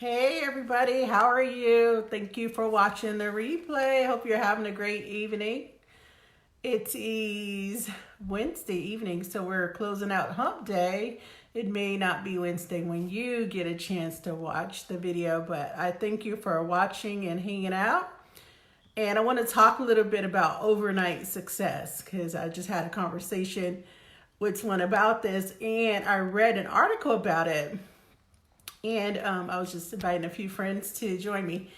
Hey everybody, how are you? Thank you for watching the replay. Hope you're having a great evening. It is Wednesday evening, so we're closing out hump day. It may not be Wednesday when you get a chance to watch the video, but I thank you for watching and hanging out. And I want to talk a little bit about overnight success because I just had a conversation with someone about this and I read an article about it. And I was just inviting a few friends to join me.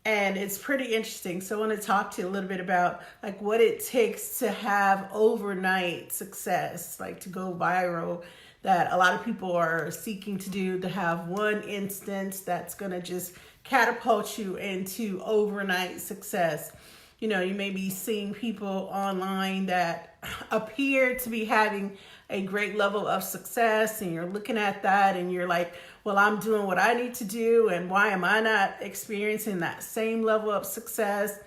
And it's pretty interesting. So I want to talk to you a little bit about like what it takes to have overnight success, like to go viral, that a lot of people are seeking to do, to have one instance that's going to just catapult you into overnight success. You know, you may be seeing people online that appear to be having a great level of success, and you're looking at that and you're like, well, I'm doing what I need to do, and why am I not experiencing that same level of success?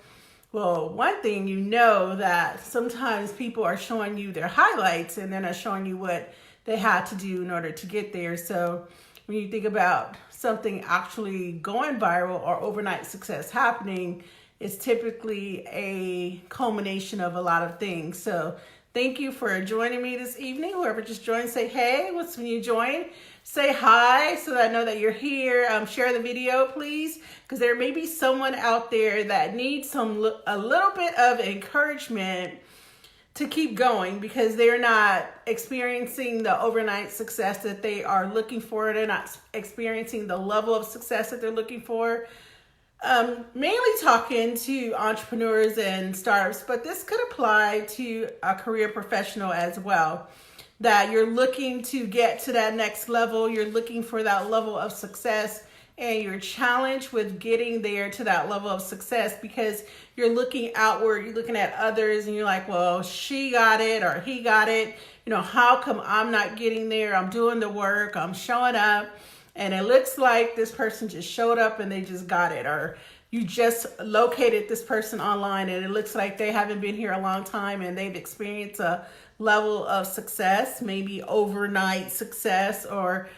Well, one thing you know that sometimes people are showing you their highlights and they're not showing you what they had to do in order to get there. So when you think about something actually going viral or overnight success happening, it's typically a culmination of a lot of things. So thank you for joining me this evening. Whoever just joined, say hey. When you join, say hi so that I know that you're here. Share the video, please, because there may be someone out there that needs a little bit of encouragement to keep going because they're not experiencing the overnight success that they are looking for. They're not experiencing the level of success that they're looking for. Mainly talking to entrepreneurs and startups, but this could apply to a career professional as well. That you're looking to get to that next level, you're looking for that level of success, and you're challenged with getting there to that level of success because you're looking outward, you're looking at others, and you're like, well, she got it or he got it. You know, how come I'm not getting there? I'm doing the work, I'm showing up. And it looks like this person just showed up and they just got it. Or you just located this person online and it looks like they haven't been here a long time and they've experienced a level of success, maybe overnight success, or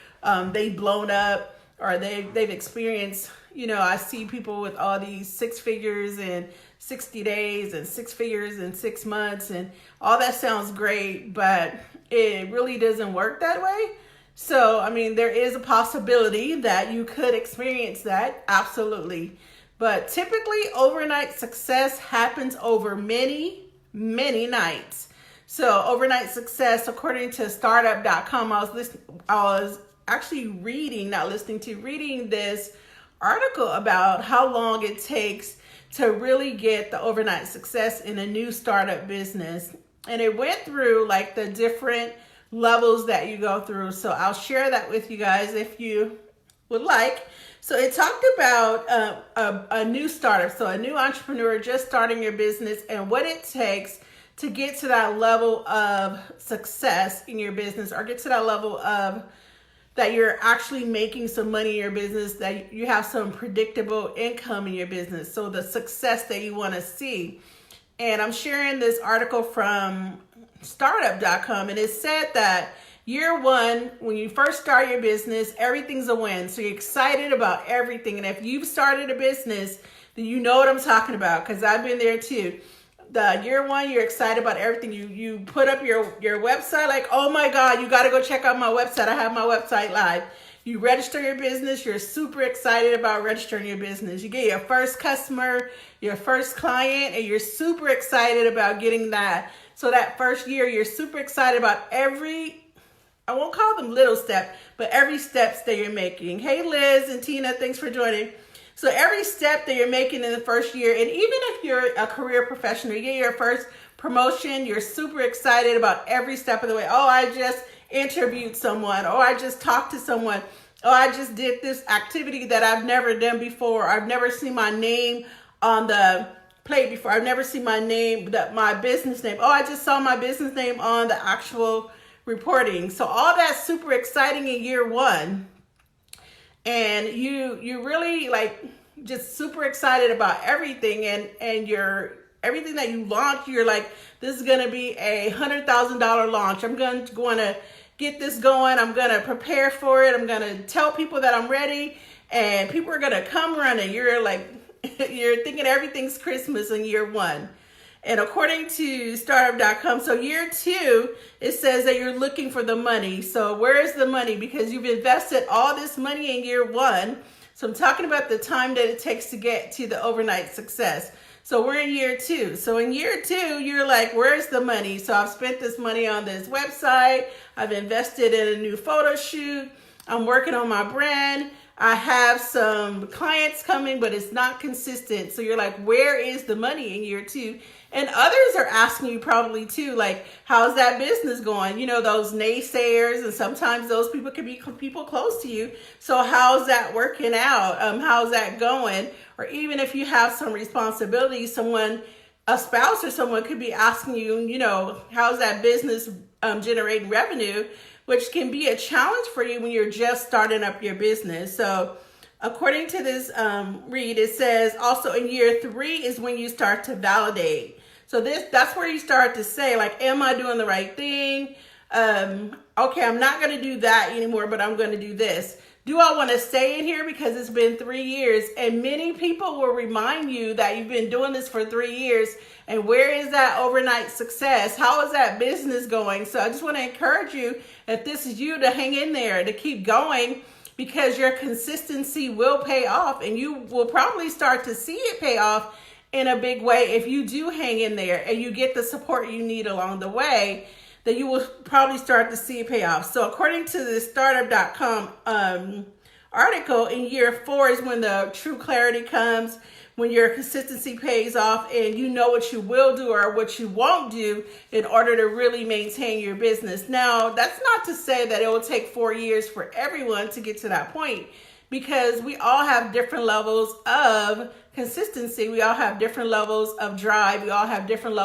they've blown up, or they've experienced, you know, I see people with all these 6 figures in 60 days and 6 figures in 6 months, and all that sounds great, but it really doesn't work that way. So, I mean, there is a possibility that you could experience that, absolutely. But typically, overnight success happens over many, many nights. So, overnight success, according to startup.com, I was actually reading this article about how long it takes to really get the overnight success in a new startup business. And it went through like the different levels that you go through. So I'll share that with you guys if you would like. So it talked about a new startup, so a new entrepreneur just starting your business and what it takes to get to that level of success in your business, or get to that level of that you're actually making some money in your business, that you have some predictable income in your business. So the success that you want to see. And I'm sharing this article from startup.com, and it said that year one, when you first start your business, everything's a win. So you're excited about everything. And if you've started a business, then you know what I'm talking about, because I've been there too. The year one, you're excited about everything. You put up your website, like, oh my God, you got to go check out my website. I have my website live. You register your business. You're super excited about registering your business. You get your first customer, your first client, and you're super excited about getting that. So that first year, you're super excited about every, I won't call them little step, but every steps that you're making. Hey, Liz and Tina, thanks for joining. So every step that you're making in the first year, and even if you're a career professional, you get your first promotion, you're super excited about every step of the way. Oh, I just interviewed someone. Oh, I just talked to someone. Oh, I just did this activity that I've never done before. I've never seen my name on the plate before. I've never seen my name, my business name. Oh, I just saw my business name on the actual reporting. So all that's super exciting in year one. And you really like just super excited about everything, and everything that you launch, you're like, this is going to be a $100,000 launch. I'm going to get this going. I'm going to prepare for it. I'm going to tell people that I'm ready, and people are going to come running. You're like, you're thinking everything's Christmas in year one. And according to startup.com, so year two, it says that you're looking for the money. So where is the money? Because you've invested all this money in year one. So I'm talking about the time that it takes to get to the overnight success. So we're in year two. So in year two, you're like, where's the money? So I've spent this money on this website. I've invested in a new photo shoot. I'm working on my brand. I have some clients coming, but it's not consistent. So you're like, where is the money in year two? And others are asking you probably too, like, how's that business going? You know, those naysayers, and sometimes those people can be people close to you. So how's that working out? How's that going? Or even if you have some responsibility, someone, a spouse or someone could be asking you, you know, how's that business generating revenue, which can be a challenge for you when you're just starting up your business. So according to this read, it says also in year three is when you start to validate. So that's where you start to say, like, am I doing the right thing? Okay, I'm not going to do that anymore, but I'm going to do this. Do I want to stay in here because it's been 3 years? And many people will remind you that you've been doing this for 3 years. And where is that overnight success? How is that business going? So I just want to encourage you, if this is you, to hang in there, to keep going, because your consistency will pay off, and you will probably start to see it pay off in a big way if you do hang in there and you get the support you need along the way. That you will probably start to see it pay off. So according to the startup.com article, in year four is when the true clarity comes, when your consistency pays off and you know what you will do or what you won't do in order to really maintain your business. Now, that's not to say that it will take 4 years for everyone to get to that point, because we all have different levels of consistency. We all have different levels of drive. We all have different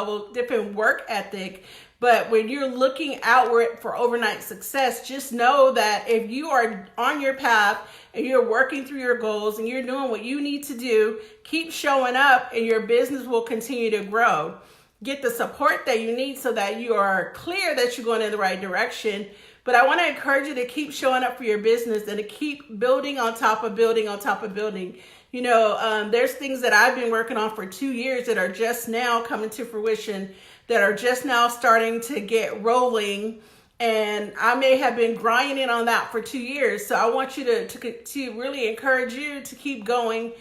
work ethic. But when you're looking outward for overnight success, just know that if you are on your path and you're working through your goals and you're doing what you need to do, keep showing up and your business will continue to grow. Get the support that you need so that you are clear that you're going in the right direction. But I want to encourage you to keep showing up for your business and to keep building on top of building on top of building. You know, there's things that I've been working on for 2 years that are just now coming to fruition, that are just now starting to get rolling. And I may have been grinding on that for 2 years. So I want you to really encourage you to keep going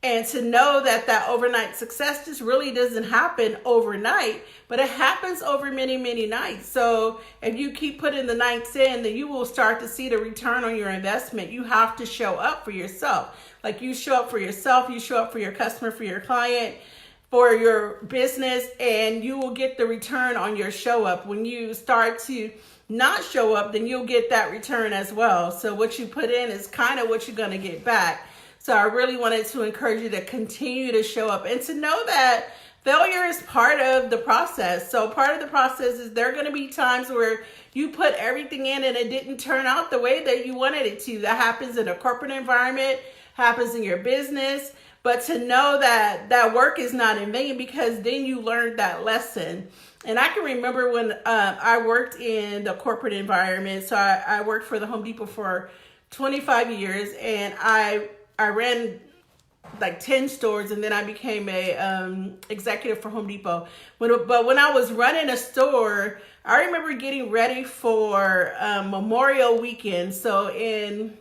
and to know that that overnight success just really doesn't happen overnight, but it happens over many, many nights. So if you keep putting the nights in, then you will start to see the return on your investment. You have to show up for yourself. Like, you show up for yourself, you show up for your customer, for your client, for your business, and you will get the return on your show up. When you start to not show up, then you'll get that return as well. So what you put in is kind of what you're going to get back. So I really wanted to encourage you to continue to show up and to know that failure is part of the process. So part of the process is there are going to be times where you put everything in and it didn't turn out the way that you wanted it to. That happens in a corporate environment, happens in your business. But to know that that work is not in vain, because then you learned that lesson. And I can remember when I worked in the corporate environment. So I worked for the Home Depot for 25 years, and I ran like 10 stores, and then I became a executive for Home Depot. But when I was running a store, I remember getting ready for Memorial Weekend. So in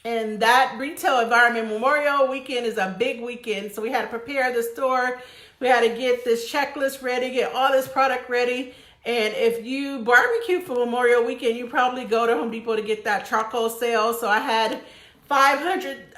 that retail environment, Memorial Weekend is a big weekend. So we had to prepare the store. We had to get this checklist ready, get all this product ready. And if you barbecue for Memorial Weekend, you probably go to Home Depot to get that charcoal sale. So I had 500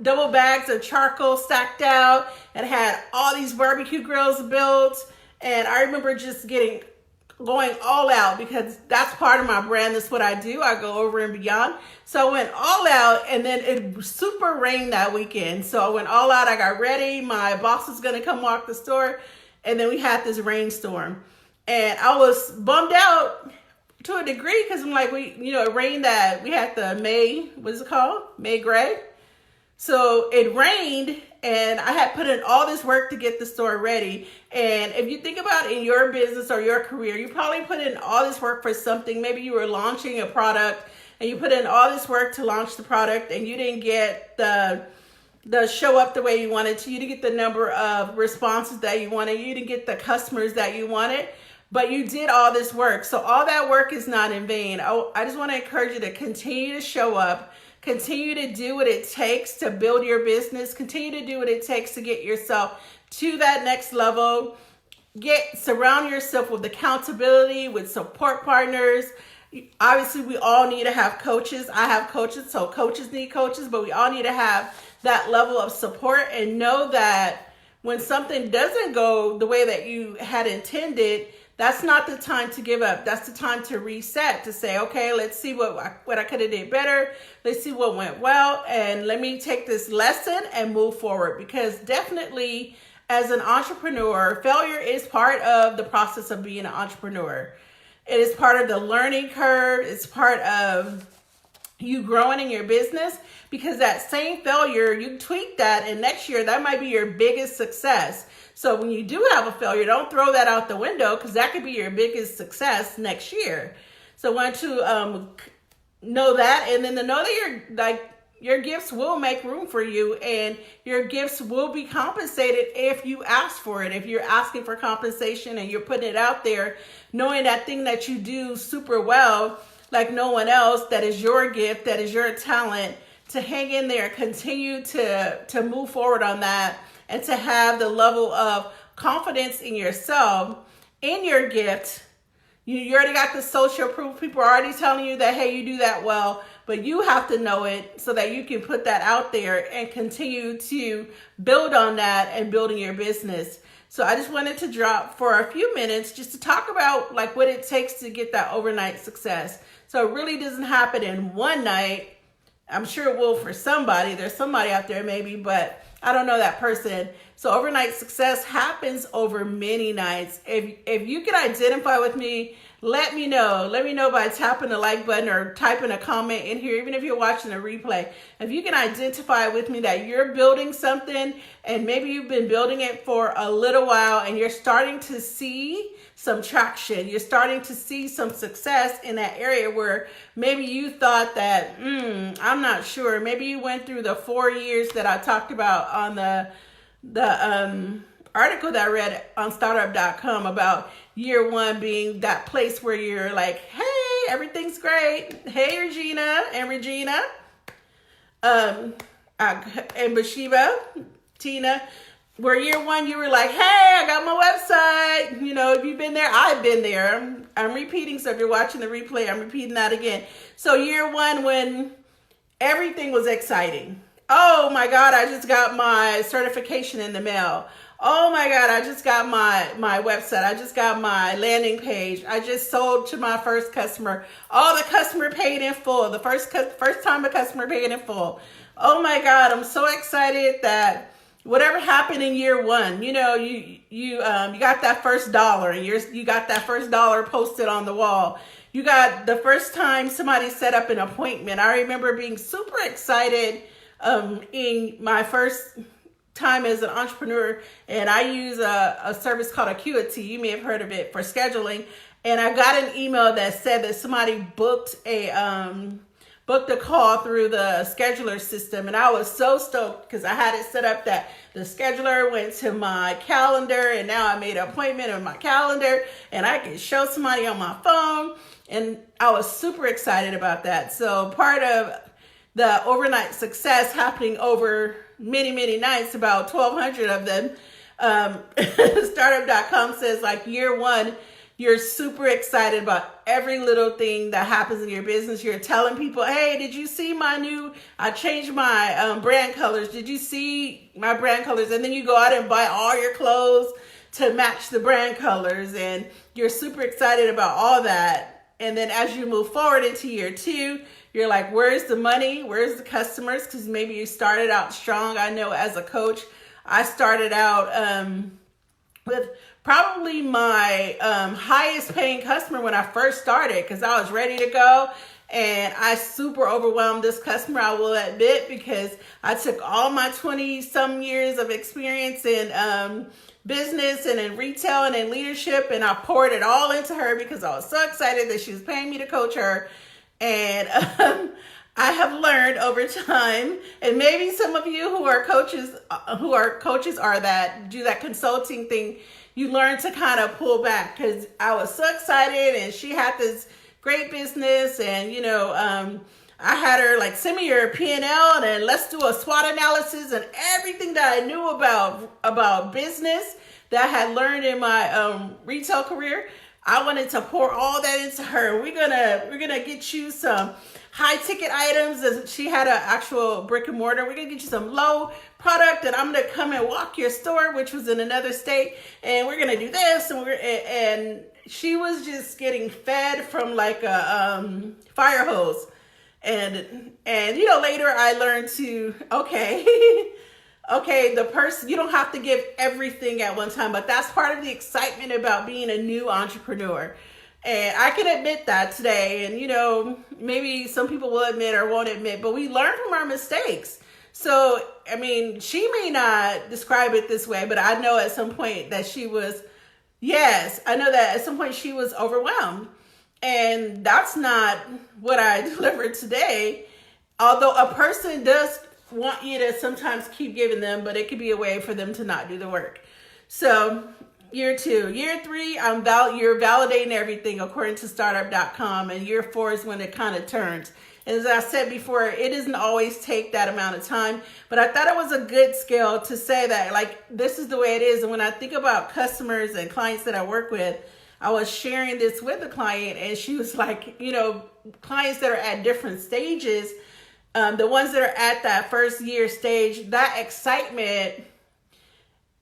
double bags of charcoal stacked out and had all these barbecue grills built. And I remember just going all out, because that's part of my brand. That's what I do. I go over and beyond. So I went all out, and then it super rained that weekend. So I went all out. I got ready. My boss was going to come walk the store, and then we had this rainstorm. And I was bummed out to a degree, because I'm like, it rained that we had the May, what is it called? May gray. So it rained and I had put in all this work to get the store ready. And if you think about in your business or your career, you probably put in all this work for something. Maybe you were launching a product and you put in all this work to launch the product and you didn't get the show up the way you wanted to. You didn't get the number of responses that you wanted. You didn't get the customers that you wanted, but you did all this work. So all that work is not in vain. I just want to encourage you to continue to show up. Continue to do what it takes to build your business. Continue to do what it takes to get yourself to that next level. Surround yourself with accountability, with support partners. Obviously, we all need to have coaches. I have coaches, so coaches need coaches, but we all need to have that level of support and know that when something doesn't go the way that you had intended, that's not the time to give up. That's the time to reset, to say, okay, let's see what I could have did better. Let's see what went well. And let me take this lesson and move forward. Because definitely as an entrepreneur, failure is part of the process of being an entrepreneur. It is part of the learning curve. It's part of you growing in your business, because that same failure, you tweak that, and next year that might be your biggest success. So when you do have a failure, don't throw that out the window, because that could be your biggest success next year. So I want to know that, and then to know that your gifts will make room for you, and your gifts will be compensated if you ask for it. If you're asking for compensation and you're putting it out there, knowing that thing that you do super well, like no one else, that is your gift, that is your talent, to hang in there, continue to move forward on that, and to have the level of confidence in yourself, in your gift. You already got the social proof. People are already telling you that, hey, you do that well, but you have to know it so that you can put that out there and continue to build on that and building your business. So I just wanted to drop for a few minutes just to talk about like what it takes to get that overnight success. So it really doesn't happen in one night. I'm sure it will for somebody. There's somebody out there maybe, but I don't know that person. So overnight success happens over many nights. If you can identify with me, let me know. Let me know by tapping the like button or typing a comment in here, even if you're watching a replay. If you can identify with me that you're building something and maybe you've been building it for a little while and you're starting to see some traction, you're starting to see some success in that area where maybe you thought that, I'm not sure. Maybe you went through the 4 years that I talked about on the article that I read on startup.com about year one being that place where you're like, hey, everything's great. Hey, Regina, and Bathsheba, Tina, where year one you were like, hey, I got my website. You know, if you've been there, I've been there. I'm repeating, so if you're watching the replay, I'm repeating that again. So year one, when everything was exciting. Oh my God, I just got my certification in the mail. Oh my God, I just got my website. I just got my landing page. I just sold to my first customer. Oh, the customer paid in full. The first time a customer paid in full. Oh my God, I'm so excited that whatever happened in year one, you know, you got that first dollar, and you got that first dollar posted on the wall. You got the first time somebody set up an appointment. I remember being super excited in my first time as an entrepreneur, and I use a service called Acuity. You may have heard of it, for scheduling. And I got an email that said that somebody booked a call through the scheduler system, and I was so stoked because I had it set up that the scheduler went to my calendar, and now I made an appointment on my calendar, and I could show somebody on my phone, and I was super excited about that. So part of the overnight success happening over many, many nights, about 1,200 of them. Startup.com says like year one, you're super excited about every little thing that happens in your business. You're telling people, hey, did you see I changed my brand colors. Did you see my brand colors? And then you go out and buy all your clothes to match the brand colors. And you're super excited about all that. And then as you move forward into year two, you're like, where's the money? Where's the customers? Because maybe you started out strong. I know as a coach, I started out with probably my highest paying customer when I first started, because I was ready to go. And I super overwhelmed this customer, I will admit, because I took all my 20 some years of experience in business and in retail and in leadership, and I poured it all into her because I was so excited that she was paying me to coach her. And I have learned over time, and maybe some of you who are coaches are that do that consulting thing, you learn to kind of pull back, because I was so excited and she had this great business, and I had her like, send me your P&L and then let's do a SWOT analysis, and everything that I knew about business that I had learned in my retail career, I wanted to pour all that into her. We're gonna get you some high ticket items, and she had an actual brick and mortar. We're gonna get you some low product, and I'm gonna come and walk your store, which was in another state, and we're gonna do this, and she was just getting fed from like a fire hose. And later I learned to, okay, the person, you don't have to give everything at one time, but that's part of the excitement about being a new entrepreneur. And I can admit that today. And, maybe some people will admit or won't admit, but we learn from our mistakes. So, I mean, she may not describe it this way, but I know at some point that she was overwhelmed. And that's not what I delivered today. Although a person does want you to sometimes keep giving them, but it could be a way for them to not do the work. So year 2, year 3, you're validating everything according to startup.com, and year 4 is when it kind of turns. And as I said before, it doesn't always take that amount of time, but I thought it was a good scale to say that, like, this is the way it is. And when I think about customers and clients that I work with, I was sharing this with a client, and she was like, clients that are at different stages, the ones that are at that first year stage, that excitement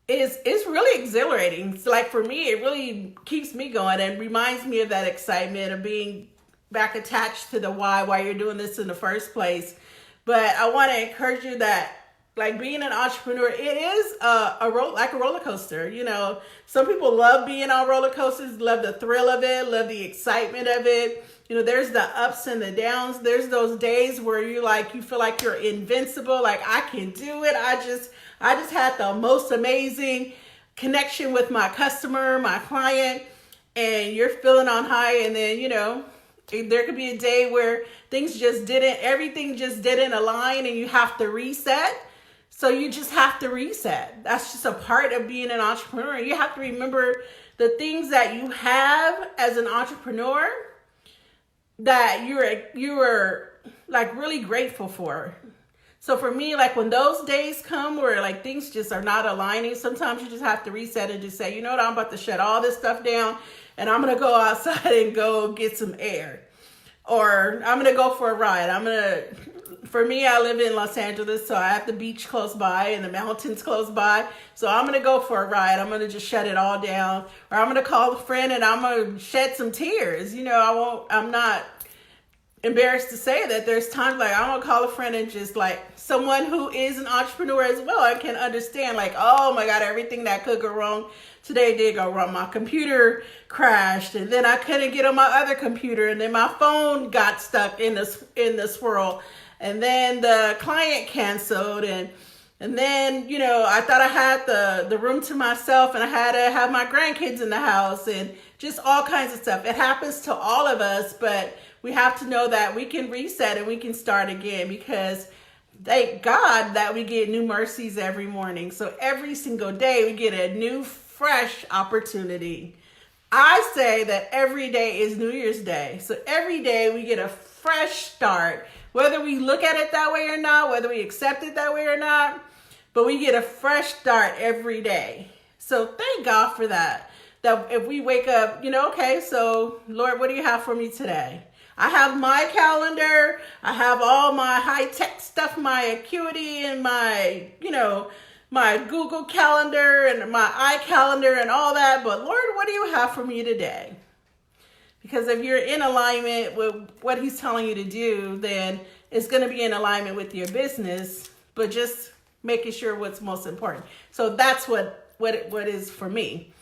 is really exhilarating. So like for me, it really keeps me going and reminds me of that excitement of being back attached to the why you're doing this in the first place. But I want to encourage you that, like, being an entrepreneur, it is a roller coaster. Some people love being on roller coasters, love the thrill of it, love the excitement of it. There's the ups and the downs. There's those days where you feel like you're invincible. Like, I can do it. I just had the most amazing connection with my customer, my client, and you're feeling on high. And then, there could be a day where everything just didn't align, and you have to reset. So you just have to reset. That's just a part of being an entrepreneur. You have to remember the things that you have as an entrepreneur that you're like really grateful for. So for me, like, when those days come where like things just are not aligning, sometimes you just have to reset and just say, you know what, I'm about to shut all this stuff down, and I'm going to go outside and go get some air. Or I'm going to go for a ride. For me, I live in Los Angeles, so I have the beach close by and the mountains close by. So I'm going to go for a ride. I'm going to just shut it all down. Or I'm going to call a friend and I'm going to shed some tears. I'm not embarrassed to say that there's times like I'm going to call a friend and just like someone who is an entrepreneur as well, I can understand, like, oh my God, everything that could go wrong today did go wrong. My computer crashed, and then I couldn't get on my other computer, and then my phone got stuck in the swirl. And then the client canceled, and then, I thought I had the room to myself, and I had to have my grandkids in the house, and just all kinds of stuff. It happens to all of us, but we have to know that we can reset and we can start again, because thank God that we get new mercies every morning. So every single day we get a new, fresh opportunity. I say that every day is New Year's Day. So every day we get a fresh start. Whether we look at it that way or not, whether we accept it that way or not, but we get a fresh start every day. So thank God for that. That if we wake up, okay, so Lord, what do you have for me today? I have my calendar. I have all my high-tech stuff, my Acuity and my, my Google Calendar and my iCalendar and all that. But Lord, what do you have for me today? Because if you're in alignment with what he's telling you to do, then it's going to be in alignment with your business, but just making sure what's most important. So that's what is for me.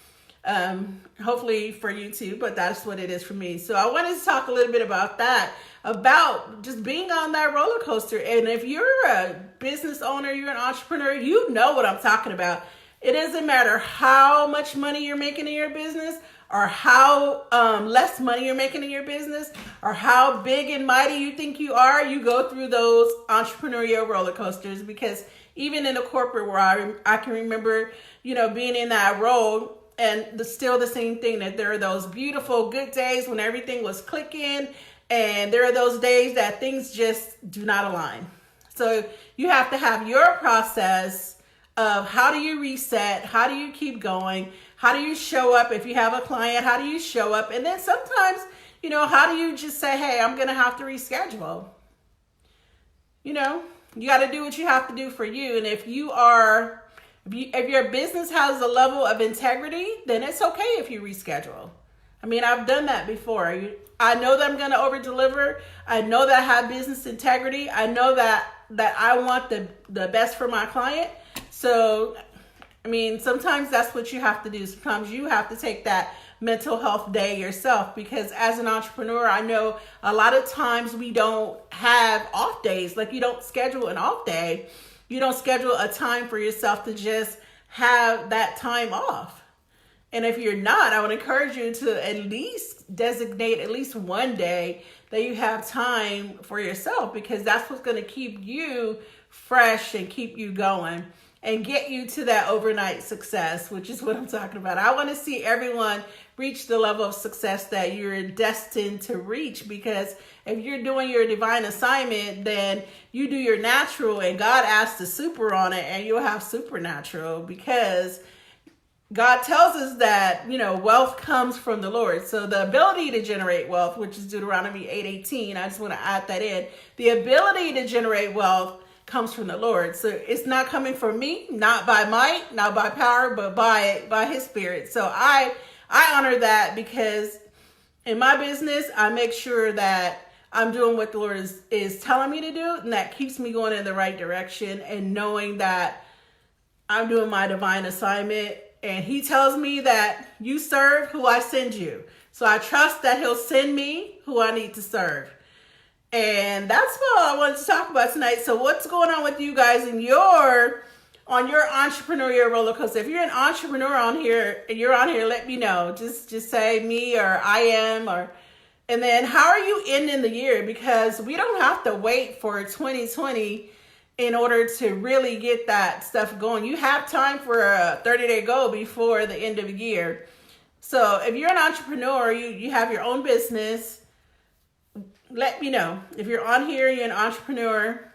Hopefully for you too, but that's what it is for me. So I wanted to talk a little bit about that. about just being on that roller coaster. And if you're a business owner, you're an entrepreneur, you know what I'm talking about. It doesn't matter how much money you're making in your business, or how less money you're making in your business, or how big and mighty you think you are. You go through those entrepreneurial roller coasters, because even in the corporate world, I can remember, being in that role, and still the same thing, that there are those beautiful good days when everything was clicking, and there are those days that things just do not align. So you have to have your process of how do you reset, how do you keep going, how do you show up if you have a client, how do you show up, and then sometimes, how do you just say, hey, I'm gonna have to reschedule. You got to do what you have to do for you. And if your business has a level of integrity, then it's okay if you reschedule. I mean, I've done that before. I know that I'm going to over deliver. I know that I have business integrity. I know that I want the best for my client. So, I mean, sometimes that's what you have to do. Sometimes you have to take that mental health day yourself, because as an entrepreneur, I know a lot of times we don't have off days. Like, you don't schedule an off day. You don't schedule a time for yourself to just have that time off. And if you're not, I would encourage you to at least designate at least one day that you have time for yourself, because that's what's going to keep you fresh and keep you going and get you to that overnight success, which is what I'm talking about. I want to see everyone reach the level of success that you're destined to reach, because if you're doing your divine assignment, then you do your natural and God adds the super on it, and you'll have supernatural, because God tells us that, wealth comes from the Lord. So the ability to generate wealth, which is Deuteronomy 8:18, I just want to add that in. The ability to generate wealth comes from the Lord. So it's not coming from me, not by might, not by power, but by his spirit. So I honor that, because in my business, I make sure that I'm doing what the Lord is telling me to do, and that keeps me going in the right direction, and knowing that I'm doing my divine assignment. And he tells me that you serve who I send you. So I trust that he'll send me who I need to serve. And that's what I wanted to talk about tonight. So what's going on with you guys on your entrepreneurial roller coaster? If you're an entrepreneur on here and you're on here, let me know. Just say me or I am, and then how are you ending the year? Because we don't have to wait for 2020 in order to really get that stuff going. You have time for a 30-day goal before the end of the year. So if you're an entrepreneur, you have your own business, let me know. If you're on here, you're an entrepreneur,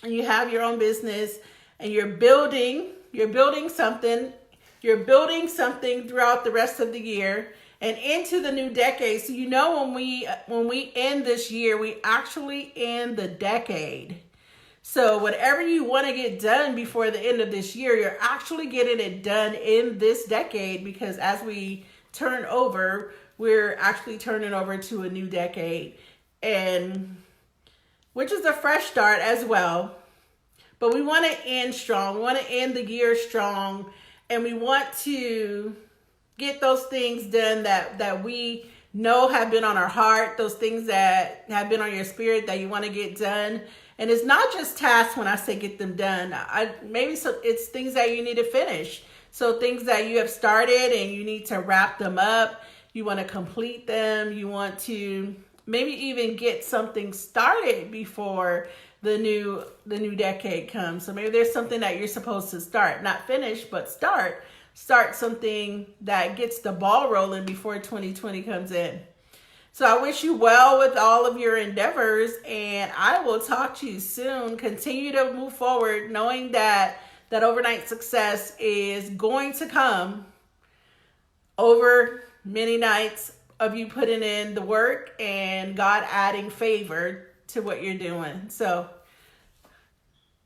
and you have your own business, and you're building something throughout the rest of the year and into the new decade. So when we end this year, we actually end the decade. So whatever you want to get done before the end of this year, you're actually getting it done in this decade, because as we turn over, we're actually turning over to a new decade, and which is a fresh start as well. But we want to end strong. We want to end the year strong, and we want to get those things done that we know have been on our heart, those things that have been on your spirit that you want to get done. And it's not just tasks when I say get them done. It's things that you need to finish. So things that you have started and you need to wrap them up. You want to complete them. You want to maybe even get something started before the new decade comes. So maybe there's something that you're supposed to start, not finish, but start something that gets the ball rolling before 2020 comes in. So I wish you well with all of your endeavors, and I will talk to you soon. Continue to move forward, knowing that overnight success is going to come over many nights of you putting in the work and God adding favor to what you're doing. So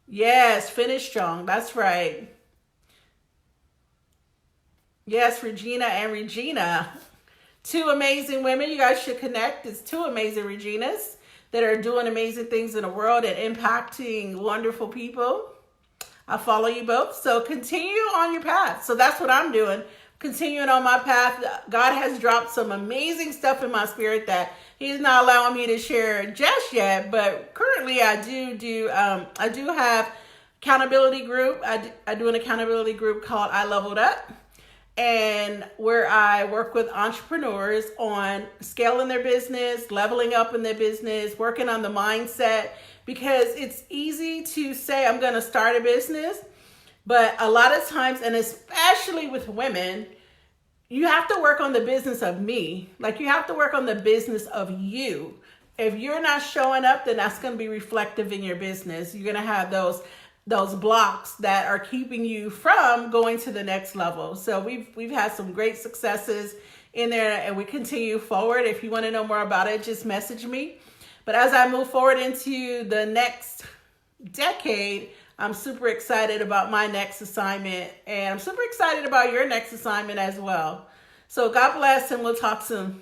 yes, finish strong. That's right. Yes, Regina and Regina. Two amazing women. You guys should connect. It's two amazing Reginas that are doing amazing things in the world and impacting wonderful people. I follow you both. So continue on your path. So that's what I'm doing. continuing on my path. God has dropped some amazing stuff in my spirit that He's not allowing me to share just yet. But currently, I do have accountability group. I do an accountability group called I Leveled Up, and where I work with entrepreneurs on scaling their business, leveling up in their business, working on the mindset, because it's easy to say I'm going to start a business, but a lot of times, and especially with women, you have to work on the business of me. Like, you have to work on the business of you. If you're not showing up, then that's going to be reflective in your business. You're going to have those blocks that are keeping you from going to the next level. So we've had some great successes in there, and we continue forward. If you want to know more about it, just message me. But as I move forward into the next decade, I'm super excited about my next assignment, and I'm super excited about your next assignment as well. So God bless, and we'll talk soon.